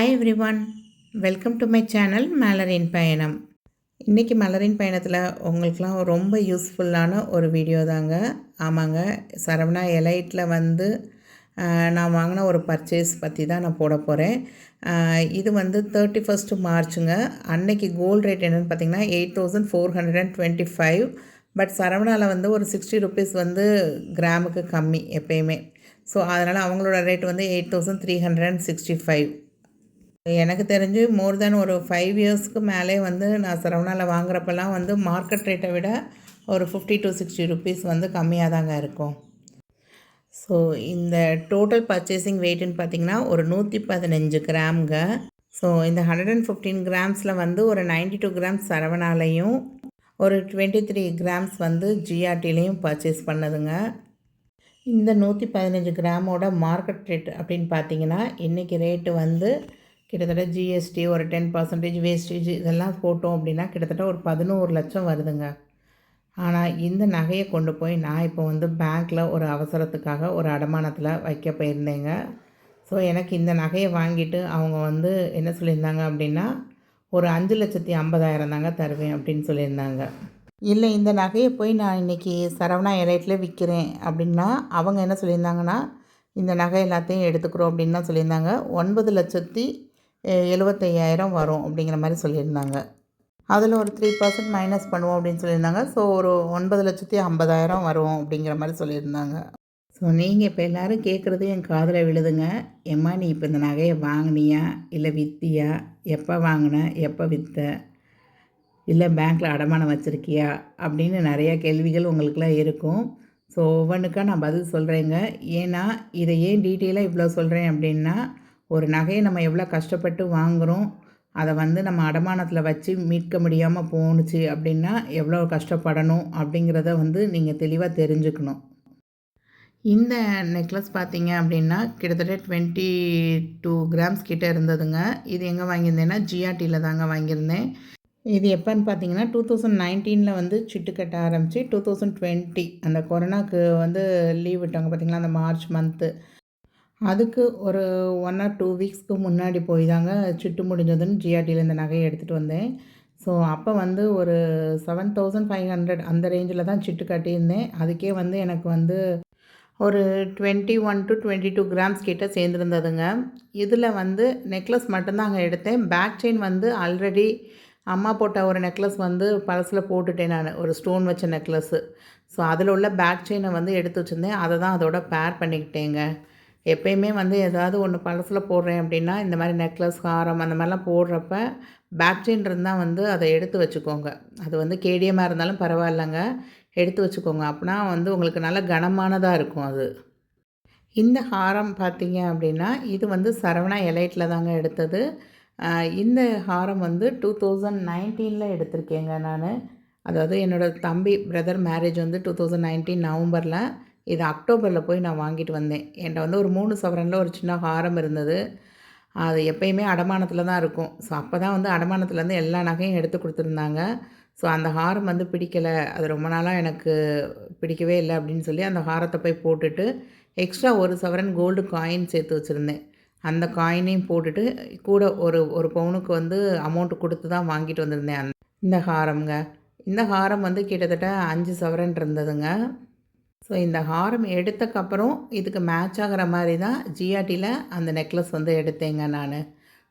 Hi everyone, welcome to my channel மலரின் பயணம். இன்றைக்கி மலரின் பயணத்தில் உங்களுக்கெலாம் ரொம்ப யூஸ்ஃபுல்லான ஒரு வீடியோ தாங்க. ஆமாங்க, சரவணா எலைட்டில் வந்து நான் வாங்கின ஒரு பர்ச்சேஸ் பற்றி தான் நான் போட போகிறேன். இது வந்து 31 மார்ச்சுங்க. அன்னைக்கு கோல்டு ரேட் என்னென்னு பார்த்தீங்கன்னா 8425. பட் சரவணாவில் வந்து ஒரு 60 ருபீஸ் வந்து கிராமுக்கு கம்மி எப்பயுமே. ஸோ அதனால் அவங்களோட ரேட் வந்து 8365. எனக்கு தெரிஞ்சு மோர் தேன் ஒரு 5 இயர்ஸ்க்கு மேலே வந்து நான் சரவணாவில் வாங்குறப்பெல்லாம் வந்து மார்க்கெட் ரேட்டை விட ஒரு 50 to 60 ருபீஸ் வந்து கம்மியாக தாங்க இருக்கும். ஸோ இந்த டோட்டல் பர்ச்சேசிங் வெயிட்டுன்னு பார்த்திங்கன்னா ஒரு 115 கிராம்ங்க. ஸோ இந்த 115 கிராம்ஸில் வந்து ஒரு 92 கிராம்ஸ் சரவணாலையும் ஒரு 23 கிராம்ஸ் வந்து ஜிஆர்டிலையும் பர்ச்சேஸ் பண்ணதுங்க. இந்த 115 கிராமோட மார்க்கெட் ரேட் அப்படின்னு பார்த்தீங்கன்னா இன்றைக்கி ரேட்டு வந்து கிட்டத்தட்ட ஜிஎஸ்டி ஒரு 10% வேஸ்டேஜ் இதெல்லாம் போட்டோம் அப்படின்னா கிட்டத்தட்ட ஒரு 11 லட்சம் வருதுங்க. ஆனால் இந்த நகையை கொண்டு போய் நான் இப்போ வந்து பேங்க்கில் ஒரு அவசரத்துக்காக ஒரு அடமானத்தில் வைக்க போயிருந்தேங்க. ஸோ எனக்கு இந்த நகையை வாங்கிட்டு அவங்க வந்து என்ன சொல்லியிருந்தாங்க அப்படின்னா ஒரு 5,50,000 தாங்க தருவேன் அப்படின்னு சொல்லியிருந்தாங்க. இல்லை, இந்த நகையை போய் நான் இன்றைக்கி சரவணா எலைட்டில் விற்கிறேன் அப்படின்னா அவங்க என்ன சொல்லியிருந்தாங்கன்னா இந்த நகை எல்லாத்தையும் எடுத்துக்கிறோம் அப்படின்னு தான் சொல்லியிருந்தாங்க. 9,75,000 வரும் அப்படிங்கிற மாதிரி சொல்லியிருந்தாங்க. அதில் ஒரு 3% மைனஸ் பண்ணுவோம் அப்படின்னு சொல்லியிருந்தாங்க. ஸோ ஒரு 9,50,000 வரும் அப்படிங்கிற மாதிரி சொல்லியிருந்தாங்க. ஸோ நீங்கள் இப்போ எல்லோரும் கேட்குறது என் காதில் விழுதுங்க. ஏம்மா நீ இப்போ இந்த நகையை வாங்கினியா இல்லை விற்றியா, எப்போ வாங்கின, எப்போ விற்ற, இல்லை பேங்க்கில் அடமானம் வச்சுருக்கியா அப்படின்னு நிறையா கேள்விகள் உங்களுக்குலாம் இருக்கும். ஸோ ஒவ்வொன்றுக்கா நான் பதில் சொல்கிறேங்க. ஏன்னா இதை ஏன் டீட்டெயிலாக இவ்வளோ சொல்கிறேன் அப்படின்னா ஒரு நகையை நம்ம எவ்வளோ கஷ்டப்பட்டு வாங்குகிறோம், அதை வந்து நம்ம அடமானத்தில் வச்சு மீட்க முடியாமல் போணுச்சு அப்படின்னா எவ்வளோ கஷ்டப்படணும் அப்படிங்கிறத வந்து நீங்கள் தெளிவாக தெரிஞ்சுக்கணும். இந்த நெக்லஸ் பார்த்தீங்க அப்படின்னா கிட்டத்தட்ட 22 கிராம்ஸ் கிட்டே இருந்ததுங்க. இது எங்கே வாங்கியிருந்தேன்னா ஜிஆர்டியில் தாங்க வாங்கியிருந்தேன். இது எப்போன்னு பார்த்தீங்கன்னா 2019 வந்து சிட்டு கட்ட ஆரம்பித்து 2020 அந்த கொரோனாவுக்கு வந்து லீவ் விட்டாங்க பார்த்திங்களா, அந்த மார்ச் மந்த்து. அதுக்கு ஒரு 1 or 2 வீக்ஸ்க்கு முன்னாடி போய் தாங்க சிட்டு முடிஞ்சதுன்னு ஜிஆர்டியில் இந்த நகையை எடுத்துகிட்டு வந்தேன். ஸோ அப்போ வந்து ஒரு 7,500 அந்த ரேஞ்சில் தான் சிட்டு கட்டியிருந்தேன். அதுக்கே வந்து எனக்கு வந்து ஒரு 21 to 22 கிராம்ஸ் கிட்ட சேர்ந்துருந்ததுங்க. இதில் வந்து நெக்லஸ் மட்டும்தான் அங்கே எடுத்தேன். பேக் செயின் வந்து ஆல்ரெடி அம்மா போட்ட ஒரு நெக்லஸ் வந்து பழசில் போட்டுட்டேன் நான், ஒரு ஸ்டோன் வச்ச நெக்லஸ்ஸு. ஸோ அதில் உள்ள பேக் செயினை வந்து எடுத்து வச்சுருந்தேன். அதை தான் அதோட பேர் பண்ணிக்கிட்டேங்க. எப்பயுமே வந்து ஏதாவது ஒன்று பழசில் போடுறேன் அப்படின்னா இந்த மாதிரி நெக்லஸ், ஹாரம் அந்த மாதிரிலாம் போடுறப்ப பேக் செயின் இருந்தால் வந்து அதை எடுத்து வச்சுக்கோங்க. அது வந்து கேடிஎம்மாக இருந்தாலும் பரவாயில்லைங்க, எடுத்து வச்சுக்கோங்க. அப்படின்னா வந்து உங்களுக்கு நல்ல கனமானதாக இருக்கும் அது. இந்த ஹாரம் பார்த்தீங்க அப்படின்னா இது வந்து சரவணா எலைட்டில் தாங்க எடுத்தது. இந்த ஹாரம் வந்து 2019 எடுத்திருக்கேங்க நான். அதாவது என்னோடய தம்பி பிரதர் மேரேஜ் வந்து 2019 நவம்பரில். இது அக்டோபரில் போய் நான் வாங்கிட்டு வந்தேன். என்கிட்ட வந்து ஒரு 3 சவரனில் ஒரு சின்ன ஹாரம் இருந்தது. அது எப்பயுமே அடமானத்தில் தான் இருக்கும். ஸோ அப்போ தான் வந்து அடமானத்துலேருந்து எல்லா நகையும் எடுத்து கொடுத்துருந்தாங்க. ஸோ அந்த ஹாரம் வந்து பிடிக்கலை, அது ரொம்ப நாளாக எனக்கு பிடிக்கவே இல்லை அப்படின்னு சொல்லி அந்த ஹாரத்தை போய் போட்டுட்டு எக்ஸ்ட்ரா ஒரு சவரன் கோல்டு காயின் சேர்த்து வச்சுருந்தேன். அந்த காயினையும் போட்டுட்டு கூட ஒரு பவுனுக்கு வந்து அமௌண்ட்டு கொடுத்து தான் வாங்கிட்டு வந்திருந்தேன் இந்த ஹாரம்ங்க. இந்த ஹாரம் வந்து கிட்டத்தட்ட 5 சவரன் இருந்ததுங்க. ஸோ இந்த ஹாரம் எடுத்தக்கப்புறம் இதுக்கு மேட்ச் ஆகிற மாதிரி தான் ஜிஆர்டியில் அந்த நெக்லஸ் வந்து எடுத்தேங்க நான்.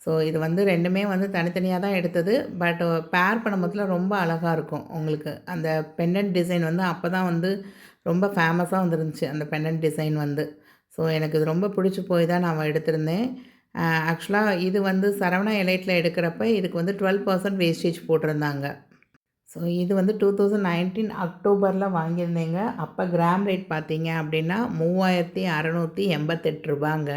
ஸோ இது வந்து ரெண்டுமே வந்து தனித்தனியாக தான் எடுத்தது. பட் பேர் பண்ணும்போதில் ரொம்ப அழகாக இருக்கும் உங்களுக்கு. அந்த பெண்டன்ட் டிசைன் வந்து அப்போ தான் வந்து ரொம்ப ஃபேமஸாக வந்துருந்துச்சு அந்த பெண்டன்ட் டிசைன் வந்து. ஸோ எனக்கு இது ரொம்ப பிடிச்சி போய் தான் நான் எடுத்திருந்தேன். ஆக்சுவலாக இது வந்து சரவணா எலைட்டில் எடுக்கிறப்ப இதுக்கு வந்து 12% வேஸ்டேஜ் போட்டிருந்தாங்க. ஸோ இது வந்து 2019 அக்டோபரில் வாங்கியிருந்தேங்க. அப்போ கிராம் ரேட் பார்த்தீங்க அப்படின்னா 3,688 ரூபாங்க.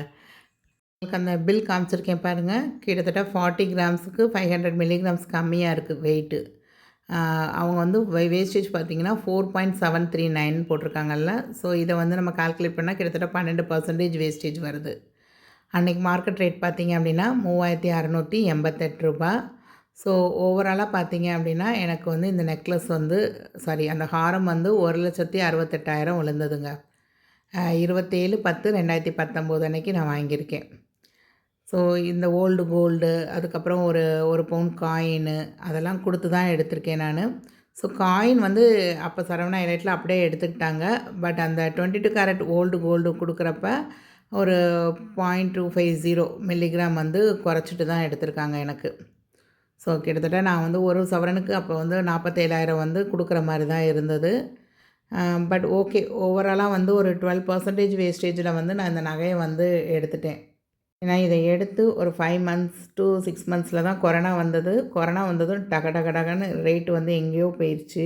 உங்களுக்கு அந்த பில் காமிச்சிருக்கேன் பாருங்கள். கிட்டத்தட்ட 40 கிராம்ஸுக்கு 500 மில்லிகிராம்ஸ் கம்மியாக இருக்குது வெயிட்டு. அவங்க வந்து வேஸ்டேஜ் பார்த்திங்கன்னா 4.739 போட்டிருக்காங்கல்ல. ஸோ இதை வந்து நம்ம கால்குலேட் பண்ணால் கிட்டத்தட்ட 12% வேஸ்டேஜ் வருது. அன்றைக்கி மார்க்கெட் ரேட் பார்த்திங்க அப்படின்னா 3,688 ரூபா. ஸோ ஓவராலாக பார்த்தீங்க அப்படின்னா எனக்கு வந்து இந்த நெக்லஸ் வந்து அந்த ஹாரம் வந்து 1,68,000 விழுந்ததுங்க. 27/10/2019 அன்றைக்கி நான் வாங்கியிருக்கேன். ஸோ இந்த ஓல்டு கோல்டு, அதுக்கப்புறம் ஒரு 1 பவுன் காயினு அதெல்லாம் குடுத்து தான் எடுத்திருக்கேன் நானு. ஸோ காயின் வந்து அப்போ சரவணா எலைட்ல அப்படியே எடுத்துக்கிட்டாங்க. பட் அந்த 22 கேரட் ஓல்டு கோல்டு குடுக்குறப்ப ஒரு 0.250 மில்லிகிராம் வந்து குறைச்சிட்டு தான் எடுத்திருக்காங்க எனக்கு. ஸோ கிட்டத்தட்ட நான் வந்து ஒரு சவரனுக்கு அப்போ வந்து 47,000 வந்து குடுக்குற மாரி தான் இருந்தது. பட் ஓகே, ஓவராலாக வந்து ஒரு 12% வேஸ்டேஜில் வந்து நான் இந்த நகைய வந்து எடுத்துட்டேன். ஏன்னா இதை எடுத்து ஒரு 5 மந்த்ஸ் to 6 மந்த்ஸில் தான் கொரோனா வந்தது. கொரோனா வந்ததும் டக டக டகன்னு ரேட் வந்து எங்கேயோ போயிடுச்சு.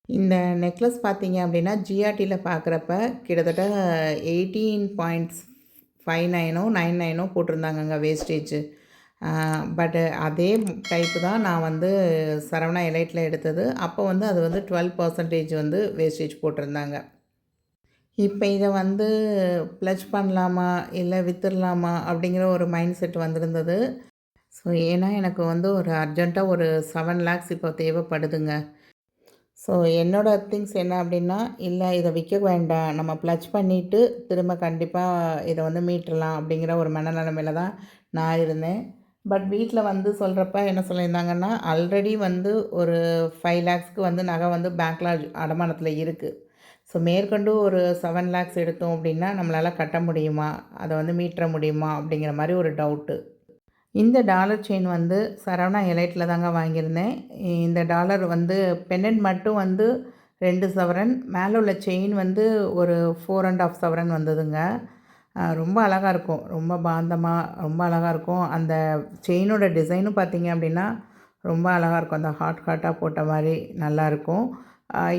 இந்த நெக்லஸ் பார்த்தீங்க அப்படின்னா ஜிஆர்டியில் பார்க்குறப்ப கிட்டத்தட்ட 18.59ஓ 99ஓ போட்டிருந்தாங்கங்க வேஸ்டேஜு. பட்டு அதே டைப்பு தான் நான் வந்து சரவணா எலைட்டில் எடுத்தது. அப்போ வந்து அது வந்து 12% வந்து வேஸ்டேஜ் போட்டிருந்தாங்க. இப்போ இதை வந்து ப்ளட்ஜ் பண்ணலாமா இல்லை வித்துடலாமா அப்படிங்கிற ஒரு மைண்ட் செட் வந்திருந்தது. ஸோ ஏன்னா எனக்கு வந்து ஒரு அர்ஜெண்ட்டாக ஒரு 7 லேக்ஸ் இப்போ தேவைப்படுதுங்க. ஸோ என்னோடய திங்ஸ் என்ன அப்படின்னா, இல்லை இதை விற்க வேண்டாம், நம்ம ப்ளட்ஜ் பண்ணிவிட்டு திரும்ப கண்டிப்பாக இதை வந்து மீட்டுறலாம் அப்படிங்கிற ஒரு மனநிலைமையில தான் நான் இருந்தேன். பட் வீட்டில் வந்து சொல்கிறப்ப என்ன சொல்லியிருந்தாங்கன்னா, ஆல்ரெடி வந்து ஒரு 5 லேக்ஸ்க்கு வந்து நகை வந்து பேங்க்கில் அடமானத்தில் இருக்குது. ஸோ மேற்கொண்டு ஒரு 7 லேக்ஸ் எடுத்தோம் அப்படின்னா நம்மளால் கட்ட முடியுமா, அதை வந்து மீட்டுற முடியுமா அப்படிங்கிற மாதிரி ஒரு டவுட்டு. இந்த டாலர் செயின் வந்து சரவணா எலைட்டில் தாங்க வாங்கியிருந்தேன். இந்த டாலர் வந்து பெண்டன்ட் மட்டும் வந்து 2 சவரன், மேலே உள்ள செயின் வந்து ஒரு 4 1/2 சவரன் வந்ததுங்க. ரொம்ப அழகாக இருக்கும். ரொம்ப பாந்தமாக ரொம்ப அழகாக இருக்கும். அந்த செயினோட டிசைனும் பார்த்தீங்க அப்படின்னா ரொம்ப அழகாக இருக்கும். அந்த ஹார்ட் ஹார்ட்டாக போட்ட மாதிரி நல்லாயிருக்கும்.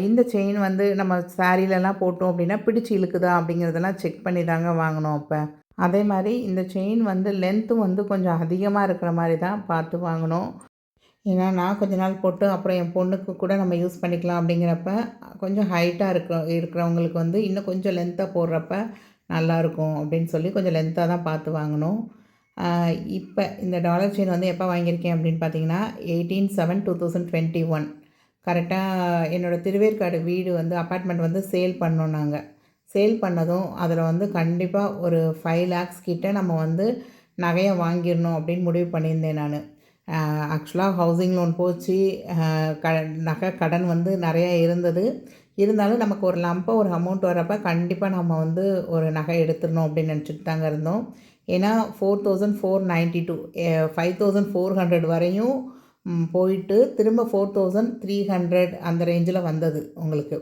இந்த செயின் வந்து நம்ம சாரீலலாம் போட்டோம் அப்படின்னா பிடிச்சு இழுக்குதா அப்படிங்கிறதெல்லாம் செக் பண்ணி தாங்க வாங்கினோம் அப்போ. அதே மாதிரி இந்த செயின் வந்து லென்த்தும் வந்து கொஞ்சம் அதிகமாக இருக்கிற மாதிரி தான் பார்த்து வாங்கினோம். ஏன்னா நான் கொஞ்ச நாள் போட்டு அப்புறம் என் பொண்ணுக்கு கூட நம்ம யூஸ் பண்ணிக்கலாம் அப்படிங்கிறப்ப கொஞ்சம் ஹைட்டாக இருக்கிறவங்களுக்கு வந்து இன்னும் கொஞ்சம் லென்த்தாக போடுறப்ப நல்லாயிருக்கும் அப்படின்னு சொல்லி கொஞ்சம் லென்த்தாக தான் பார்த்து வாங்கினோம். இப்போ இந்த டாலர் செயின் வந்து எப்போ வாங்கியிருக்கேன் அப்படின்னு பார்த்தீங்கன்னா 18/7/2021 கரெக்டாக என்னோடய திருவேற்காடு வீடு வந்து அப்பார்ட்மெண்ட் வந்து சேல் பண்ணோம் நாங்கள். சேல் பண்ணதும் அதில் வந்து கண்டிப்பாக ஒரு 5 லேக்ஸ் கிட்ட நம்ம வந்து நகையை வாங்கிடணும் அப்படின்னு முடிவு பண்ணியிருந்தேன் நான். ஆக்சுவலாக ஹவுசிங் லோன் போச்சு, நகை கடன் வந்து நிறையா இருந்தது. இருந்தாலும் நமக்கு ஒரு லம்பாக ஒரு அமௌண்ட் வரப்போ கண்டிப்பாக நம்ம வந்து ஒரு நகை எடுத்துடணும் அப்படின்னு நினச்சிட்டு தாங்க இருந்தோம். ஏன்னா 4,492 5,400 வரையும் போயிட்டு திரும்ப 4,300 அந்த ரேஞ்சில் வந்தது உங்களுக்கு.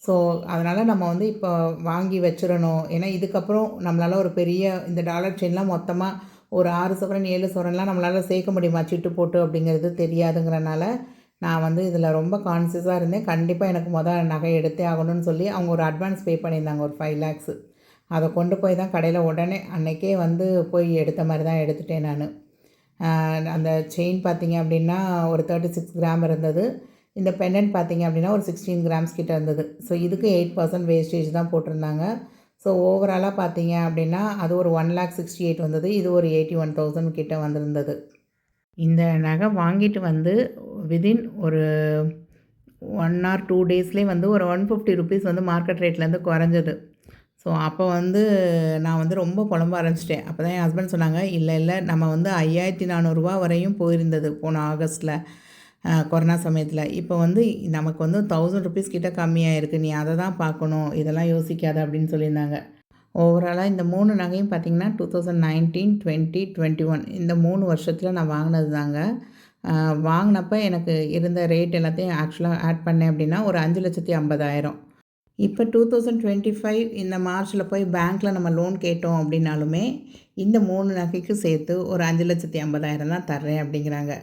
ஸோ அதனால் நம்ம வந்து இப்போ வாங்கி வச்சிடணும். ஏன்னா இதுக்கப்புறம் நம்மளால் ஒரு பெரிய இந்த டாலர் செயின்லாம் மொத்தமாக ஒரு 6 சவரன் 7 சவரன்லாம் நம்மளால் சேர்க்க முடியுமா சிட்டு போட்டு அப்படிங்கிறது தெரியாதுங்கிறனால நான் வந்து இதில் ரொம்ப கான்சியஸாக இருந்தேன். கண்டிப்பாக எனக்கு நகை எடுத்தே ஆகணும்னு சொல்லி அவங்க ஒரு அட்வான்ஸ் பே பண்ணியிருந்தாங்க ஒரு 5 லேக்ஸு. அதை கொண்டு போய் தான் கடையில் உடனே அன்றைக்கே வந்து போய் எடுத்த மாதிரி தான் எடுத்துட்டேன் நான். அந்த செயின் பார்த்திங்க அப்படின்னா ஒரு 36 கிராம் இருந்தது. இந்த பெண்டன்ட் பார்த்திங்க அப்படின்னா ஒரு 16 கிராம்ஸ் கிட்ட இருந்தது. ஸோ இதுக்கு 8% வேஸ்டேஜ் தான் போட்டிருந்தாங்க. ஸோ ஓவராலாக பார்த்தீங்க அப்படின்னா அது ஒரு 1,68,000 வந்தது. இது ஒரு 81,000 கிட்ட வந்திருந்தது. இந்த நகை வாங்கிட்டு வந்து வித்தின் ஒரு 1 or 2 டேஸ்லேயே வந்து ஒரு 150 ருபீஸ் வந்து மார்க்கெட் ரேட்லேருந்து குறைஞ்சது. ஸோ அப்போ வந்து நான் வந்து ரொம்ப புலம்ப ஆரம்பிச்சிட்டேன். அப்போ தான் என் ஹஸ்பண்ட் சொன்னாங்க, இல்லை நம்ம வந்து 5,400 வரையும் போயிருந்தது போன ஆகஸ்ட்டில் கொரோனா சமயத்தில். இப்போ வந்து நமக்கு வந்து 1,000 ருபீஸ் கிட்ட கம்மியாயிருக்கு. நீ அதை தான் பார்க்கணும், இதெல்லாம் யோசிக்காத அப்படின்னு சொல்லியிருந்தாங்க. ஓவராலாக இந்த 3 நகையும் பார்த்திங்கன்னா 2019, 20, 21 இந்த 3 வருஷத்தில் நான் வாங்கினது தாங்க. வாங்கினப்போ எனக்கு இருந்த ரேட் எல்லாத்தையும் ஆக்சுவலாக ஆட் பண்ணேன் அப்படின்னா ஒரு 5,50,000. இப்போ 2025 இந்த மார்ச்சில் போய் பேங்க்கில் நம்ம லோன் கேட்டோம் அப்படின்னாலுமே இந்த 3 நகைக்கு சேர்த்து ஒரு 5,50,000 தான் தர்றேன் அப்படிங்கிறாங்க.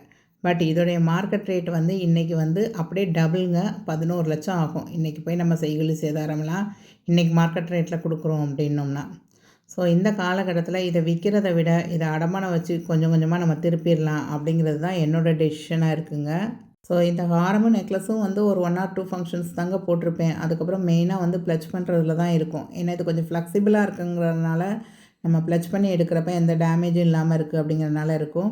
பட் இதோடைய மார்க்கெட் ரேட் வந்து இன்றைக்கி வந்து அப்படியே டபுளுங்க, 11 லட்சம் ஆகும். இன்றைக்கி போய் நம்ம செய்கூலி சேதாரம்லாம் இன்றைக்கி மார்க்கெட் ரேட்டில் கொடுக்குறோம் அப்படின்னோம்னா. ஸோ இந்த காலகட்டத்தில் இதை விற்கிறத விட இதை அடமானம் வச்சு கொஞ்சம் கொஞ்சமாக நம்ம திருப்பிடலாம் அப்படிங்கிறது தான் என்னோடய டெசிஷனாக இருக்குங்க. ஸோ இந்த ஹாரமும் நெக்லஸும் வந்து ஒரு 1 or 2 ஃபங்க்ஷன்ஸ் தாங்க போட்டிருப்பேன். அதுக்கப்புறம் மெயினாக வந்து ப்ளட்ஜ் பண்ணுறதுல தான் இருக்கும். ஏன்னா இது கொஞ்சம் ஃப்ளெக்சிபிளாக இருக்குங்கிறதுனால நம்ம ப்ளட்ஜ் பண்ணி எடுக்கிறப்ப எந்த டேமேஜும் இல்லாமல் இருக்குது அப்படிங்கிறதுனால இருக்கும்.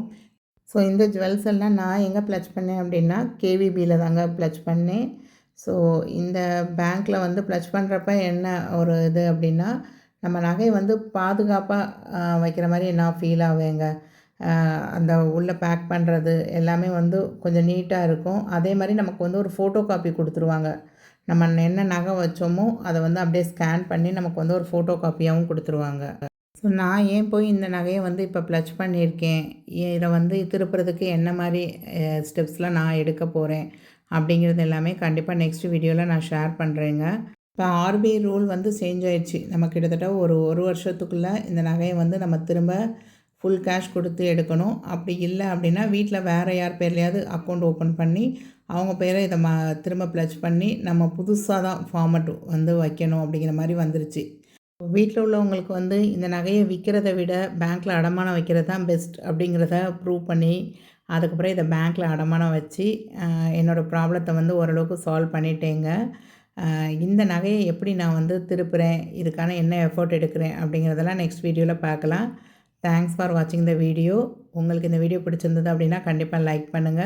ஸோ இந்த ஜுவல்ஸ் எல்லாம் நான் எங்கே ப்ளட்ஜ் பண்ணேன் அப்படின்னா கேவிபியில் தாங்க ப்ளட்ஜ் பண்ணேன். ஸோ இந்த பேங்க்கில் வந்து ப்ளட்ஜ் பண்ணுறப்ப என்ன ஒரு இது அப்படின்னா நம்ம நகைய வந்து பாதுகாப்பாக வைக்கிற மாரி நான் ஃபீல் ஆவேங்க. அந்த உள்ள பேக் பண்ணுறது எல்லாமே வந்து கொஞ்சம் நீட்டா இருக்கும். அதே மாரி நமக்கு வந்து ஒரு ஃபோட்டோ காப்பி குடுத்துருவாங்க. நம்ம என்ன நகை வச்சோமோ, அத வந்து அப்படியே ஸ்கேன் பண்ணி நமக்கு வந்து ஒரு ஃபோட்டோ காப்பியாவும் குடுத்துருவாங்க. ஸோ நான் ஏன் போய் இந்த நகைய வந்து இப்போ ப்ளட்ஜ் பண்ணியிருக்கேன். இத வந்து திருப்புறதுக்கு என்ன மாரி ஸ்டெப்ஸ்லாம் நான் எடுக்க போறேன். அப்படிங்கிறது எல்லாமே கண்டிப்பா நெக்ஸ்ட் வீடியோல நான் ஷேர் பண்றேங்க. இப்போ ஆர்பிஐ ரூல் வந்து சேஞ்ச் ஆயிடுச்சு. நம்ம கிட்டத்தட்ட ஒரு 1 வருஷத்துக்குள்ள இந்த நகைய வந்து நம்ம திரும்ப ஃபுல் கேஷ் குடுத்து எடுக்கணும். அப்படி இல்ல அப்படின்னா, வீட்ல வேற யார் பேர்லயாவது அக்கவுண்ட் ஓப்பன் பண்ணி, அவங்க பேர இத திரும்ப ப்ளட்ஜ் பண்ணி, நம்ம புதுசா தான் ஃபார்மட் வந்து வைக்கணும் அப்படிங்கிற மாரி வந்துருச்சு. வீட்ல உள்ளவங்களுக்கு வந்து இந்த நகைய விக்கிறத விட, பேங்க்ல அடமானம் வைக்கிறது தான் பெஸ்ட் அப்படிங்கிறத ப்ரூவ் பண்ணி, அதுக்கப்புறம் இத பேங்க்ல அடமானம் வச்சு, என்னோட ப்ராப்ளத்த வந்து ஓரளவுக்கு சால்வ் பண்ணிட்டேங்க. இந்த நகைய எப்படி நான் வந்து திருப்புறேன், இதுக்கான என்ன எஃபோர்ட் எடுக்கிறேன் அப்படிங்கிறதெல்லாம் நெக்ஸ்ட் வீடியோல பார்க்கலாம். தேங்க்ஸ் ஃபார் வாட்சிங் த வீடியோ. உங்களுக்கு இந்த வீடியோ பிடிச்சிருந்தது அப்படின்னா, கண்டிப்பா லைக் பண்ணுங்க.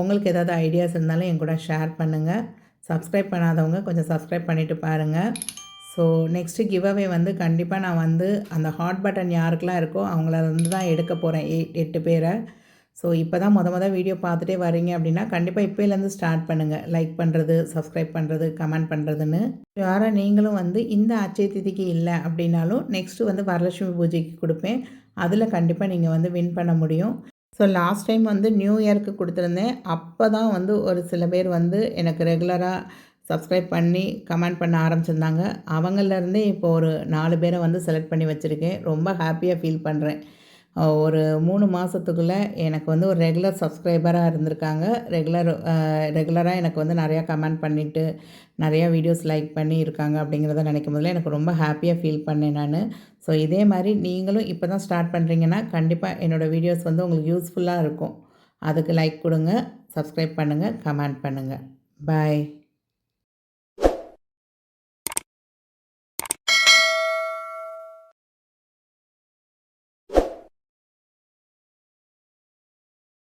உங்களுக்கு ஏதாவது ஐடியாஸ் இருந்தாலும் என் கூட ஷேர் பண்ணுங்க. சப்ஸ்கிரைப் பண்ணாதவங்க கொஞ்சம் சப்ஸ்கிரைப் பண்ணிட்டு பாருங்க. ஸோ நெக்ஸ்ட்டு கிவ் அவே வந்து கண்டிப்பாக நான் வந்து அந்த ஹாட் பட்டன் யாருக்கெல்லாம் இருக்கோ அவங்கள வந்து தான் எடுக்க போகிறேன் 8 பேர. ஸோ இப்போ தான் மொத வீடியோ பார்த்துட்டே வரீங்க அப்படின்னா, கண்டிப்பாக இப்போலேருந்து ஸ்டார்ட் பண்ணுங்கள். லைக் பண்ணுறது, சப்ஸ்கிரைப் பண்ணுறது, கமெண்ட் பண்ணுறதுன்னு. யாரா நீங்களும் வந்து இந்த அட்சய திதிக்கு இல்ல அப்படின்னாலும், நெக்ஸ்ட்டு வந்து வரலட்சுமி பூஜைக்கு குடுப்பேன். அதில கண்டிப்பாக நீங்க வந்து வின் பண்ண முடியும். ஸோ லாஸ்ட் டைம் வந்து நியூ இயர்க்கு குடுத்துருந்தேன். அப்போ தான் வந்து ஒரு சில பேர் வந்து எனக்கு ரெகுலரா சப்ஸ்கிரைப் பண்ணி, கமெண்ட் பண்ண ஆரம்பிச்சிருந்தாங்க. அவங்கள்லேருந்தே இப்போ ஒரு 4 பேர வந்து செலக்ட் பண்ணி வச்சுருக்கேன். ரொம்ப ஹேப்பியா ஃபீல் பண்ணுறேன். ஒரு 3 மாசத்துக்குள்ள எனக்கு வந்து ஒரு ரெகுலர் சப்ஸ்கிரைபரா இருந்திருக்காங்க. ரெகுலரா எனக்கு வந்து நெறையா கமெண்ட் பண்ணிட்டு, நெறையா வீடியோஸ் லைக் பண்ணி இருக்காங்க அப்படிங்கிறத நினைக்கும் போதெல்லாம் எனக்கு ரொம்ப ஹேப்பியா ஃபீல் பண்ணேன் நானு. ஸோ இதே மாரி நீங்களும் இப்போ தான் ஸ்டார்ட் பண்ணுறீங்கன்னா, கண்டிப்பா என்னோட வீடியோஸ் வந்து உங்களுக்கு யூஸ்ஃபுல்லா இருக்கும். அதுக்கு லைக் குடுங்க, சப்ஸ்கிரைப் பண்ணுங்க, கமெண்ட் பண்ணுங்க. பாய்.